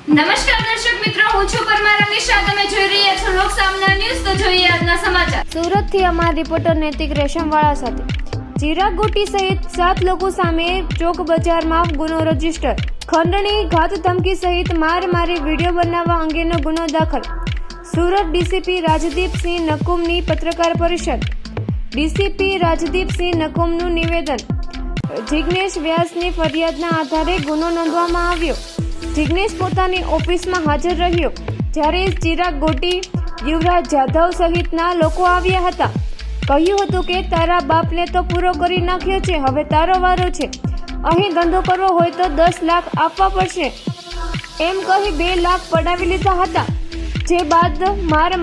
નમસ્કાર દર્શક મિત્રો, હું છું પરમાર અમીશા. તમે જોઈ રહ્યા છો લોક સામના ન્યૂઝ. તો જોઈએ આજના સમાચાર. સુરતથી અમારા રિપોર્ટર નૈતિક રેશમવાળા સાથે. ચિરાગ ગોટી સહિત 7 લોકો સામે ચોક બજારમાં ગુનો રજીસ્ટર. ખંડણી, ઘાત ધમકી સહિત મારી વિડીયો બનાવવા અંગેનો ગુનો દાખલ. સુરત ડીસીપી રાજદીપસિંહ નકુમની પત્રકાર પરિષદ. ડીસીપી રાજદીપસિંહ નકુમનું નિવેદન. જિગ્નેશ વ્યાસની ફરિયાદના આધારે ગુનો નોંધવામાં આવ્યો. જિગ્નેશ પોતાની ઓફિસમાં હાજર રહ્યો જ્યારે ચિરાગ ગોટી, યુવરાજ જાધવ સહિતના લોકો આવ્યા હતા. કહ્યું હતું કે તારા બાપને તો પૂરો કરી નાખ્યો છે, હવે તારો વારો છે. અહીં ધંધો કરવો હોય તો 10 લાખ આપવા પડશે એમ કહી 2 લાખ પડાવી લીધા હતા. જે બાદ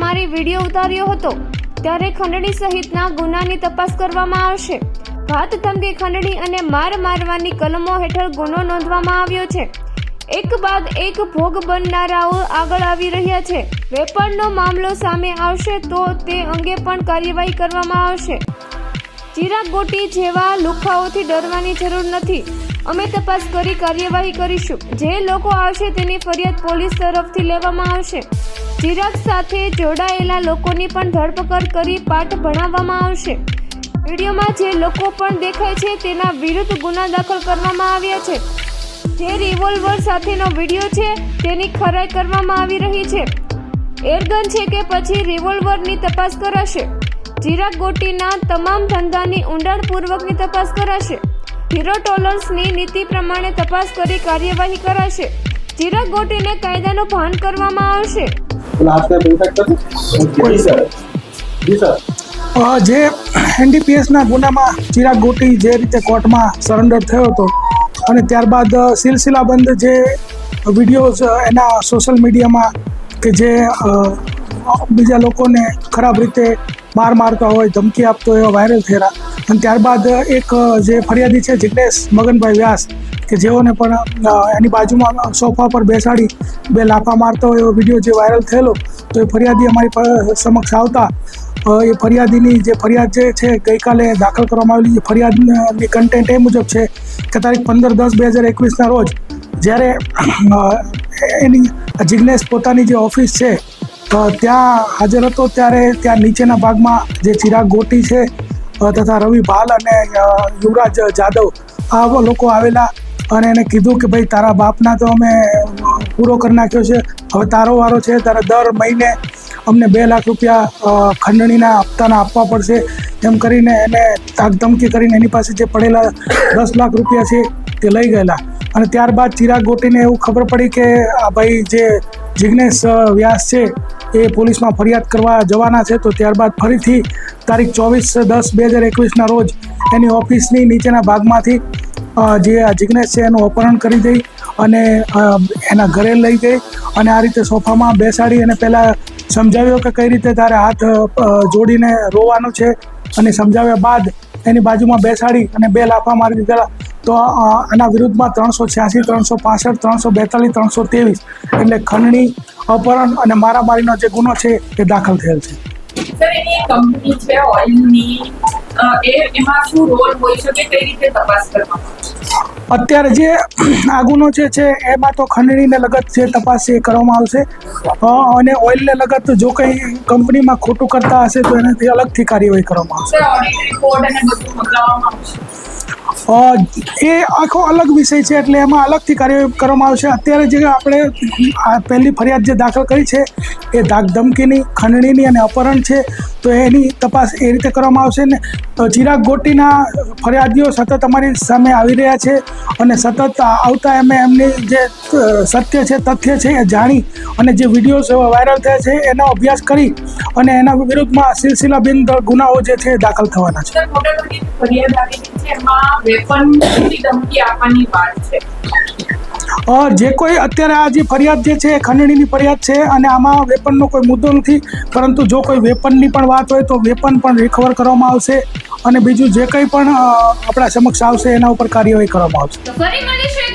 મારી વિડીયો ઉતાર્યો હતો ત્યારે ખંડણી સહિતના ગુનાની તપાસ કરવામાં આવશે. ઘાત ધમકી, ખંડણી અને મારવાની કલમો હેઠળ ગુનો નોંધવામાં આવ્યો છે. એક બાદ એક ભોગ બનનારાઓ આગળ આવી રહ્યા છે. વેપારનો મામલો સામે આવશે તો તે અંગે પણ કાર્યવાહી કરવામાં આવશે. ચિરાગ ગોટી જેવા લુખાઓથી ડરવાની જરૂર નથી. અમે તપાસ કરી કાર્યવાહી કરીશું. જે લોકો આવશે તેની ફરિયાદ પોલીસ તરફથી લેવામાં આવશે. ચિરાગ સાથે જોડાયેલા લોકોની પણ ધરપકડ કરી પાઠ ભણાવવામાં આવશે. વિડીયોમાં જે લોકો પણ દેખાય છે તેના વિરુદ્ધ ગુના દાખલ કરવામાં આવ્યા છે. જે રિવોલ્વર સાથેનો વિડીયો છે તેની ખરાઈ કરવામાં આવી રહી છે. એરગન છે કે પછી રિવોલ્વરની તપાસ કરાશે. ચિરાગ ગોટીના તમામ ધંધાની ઊંડાણપૂર્વકની તપાસ કરાશે. ઝીરો ટોલરન્સની નીતિ પ્રમાણે તપાસ કરી કાર્યવાહી કરાશે. ચિરાગ ગોટીને કાયદાનું ભાન કરવામાં આવશે. જે એનડીપીએસના ગુનામાં ચિરાગ ગોટી જે રીતે કોર્ટમાં સરેન્ડર થયો હતો અને ત્યારબાદ સિલસિલાબંધ જે વિડીયોઝ એના સોશિયલ મીડિયામાં કે જે બીજા લોકોને ખરાબ રીતે મારતા હોય, ધમકી આપતો હોય, એવા વાયરલ થયેલા. અને ત્યારબાદ એક જે ફરિયાદી છે જિગ્નેશ મગનભાઈ વ્યાસ, કે જેઓને પણ એની બાજુમાં સોફા પર બેસાડી 2 લાફા મારતો હોય એવો વિડીયો જે વાયરલ થયેલો, તો એ ફરિયાદી અમારી સમક્ષ આવતા એ ફરિયાદીની જે ફરિયાદ જે છે ગઈકાલે દાખલ કરવામાં આવેલી. જે ફરિયાદની કન્ટેન્ટ એ મુજબ છે કે તારીખ 15/10/2021ના રોજ જ્યારે એની જિગ્નેશ પોતાની જે ઓફિસ છે ત્યાં હાજર હતો ત્યારે ત્યાં નીચેના ભાગમાં જે ચિરાગ ગોટી છે તથા રવિ ભાલ અને યુવરાજ જાધવ આ લોકો આવેલા અને એને કીધું કે ભાઈ તારા બાપના તો અમે પૂરો કરી નાખ્યો છે, હવે તારો વારો છે, તારે દર મહિને અમને 2 લાખ રૂપિયા ખંડણીના હપ્તાના આપવા પડશે એમ કરીને એને ધમકી કરીને એની પાસે જે પડેલા 10 લાખ રૂપિયા છે તે લઈ ગયેલા. અને ત્યારબાદ ચિરાગ ગોટીને એવું ખબર પડી કે આ ભાઈ જે જિગ્નેશ વ્યાસ છે એ પોલીસમાં ફરિયાદ કરવા જવાના છે. તો ત્યારબાદ ફરીથી તારીખ 24/10/2021ના રોજ એની ઓફિસની નીચેના ભાગમાંથી જે આ જિગ્નેશ છે એનું અપહરણ કરી દઈ અને એના ઘરે લઈ ગઈ અને આ રીતે સોફામાં બેસાડી અને પહેલાં સમજાવ્યો કે કઈ રીતે તારે હાથ જોડીને રોવાનું છે અને સમજાવ્યા બાદ એની બાજુમાં બેસાડી અને 2 લાફા મારી દીધેલા. તો આના વિરુદ્ધમાં 386, 365, 342, 323 એટલે ખંડણી, અપહરણ અને મારામારીનો જે ગુનો છે એ દાખલ થયેલ છે. સર, એની કંપની છે ઓઇલની, એમાં શું રોલ હોઈ શકે, કઈ રીતે તપાસ કરવામાં આવશે? અત્યારે જે આ ગુનો જે છે એમાં તો ખંડણીને લગત જે તપાસ છે એ કરવામાં આવશે અને ઓઇલને લગત જો કંઈ કંપનીમાં ખોટું કરતા હશે તો એનાથી અલગથી કાર્યવાહી કરવામાં આવશે. ઓડિટ રિપોર્ટ અને બધું મંગાવવામાં આવશે. એ આખો અલગ વિષય છે એટલે એમાં અલગથી કાર્યવાહી કરવામાં આવશે. અત્યારે જે આપણે આ પહેલી ફરિયાદ જે દાખલ કરી છે એ ધમકીની, ખંડણીની અને અપહરણ છે, તો એની તપાસ એ રીતે કરવામાં આવશે. ને ચિરાગ ગોટીના ફરિયાદીઓ સતત અમારી સામે આવી રહ્યા છે અને સતત આવતા એમની જે સત્ય છે, તથ્ય છે એ જાણી અને જે વિડીયોઝ વાયરલ થયા છે એનો અભ્યાસ કરી અને એના વિરુદ્ધમાં સિલસિલાબંધ ગુનાઓ જે છે દાખલ થવાના છે. ફરિયાદ આવી છે એમાં વેપનની ધમકી આપવાની વાત છે. જે કોઈ અત્યારે આ જે ફરિયાદ જે છે ખંડણીની ફરિયાદ છે અને આમાં વેપનનો કોઈ મુદ્દો નથી, પરંતુ જો કોઈ વેપનની પણ વાત હોય તો વેપન પણ રિકવર કરવામાં આવશે અને બીજું જે કંઈ પણ આપણા સમક્ષ આવશે એના ઉપર કાર્યવાહી કરવામાં આવશે. ફરી મળીશું એક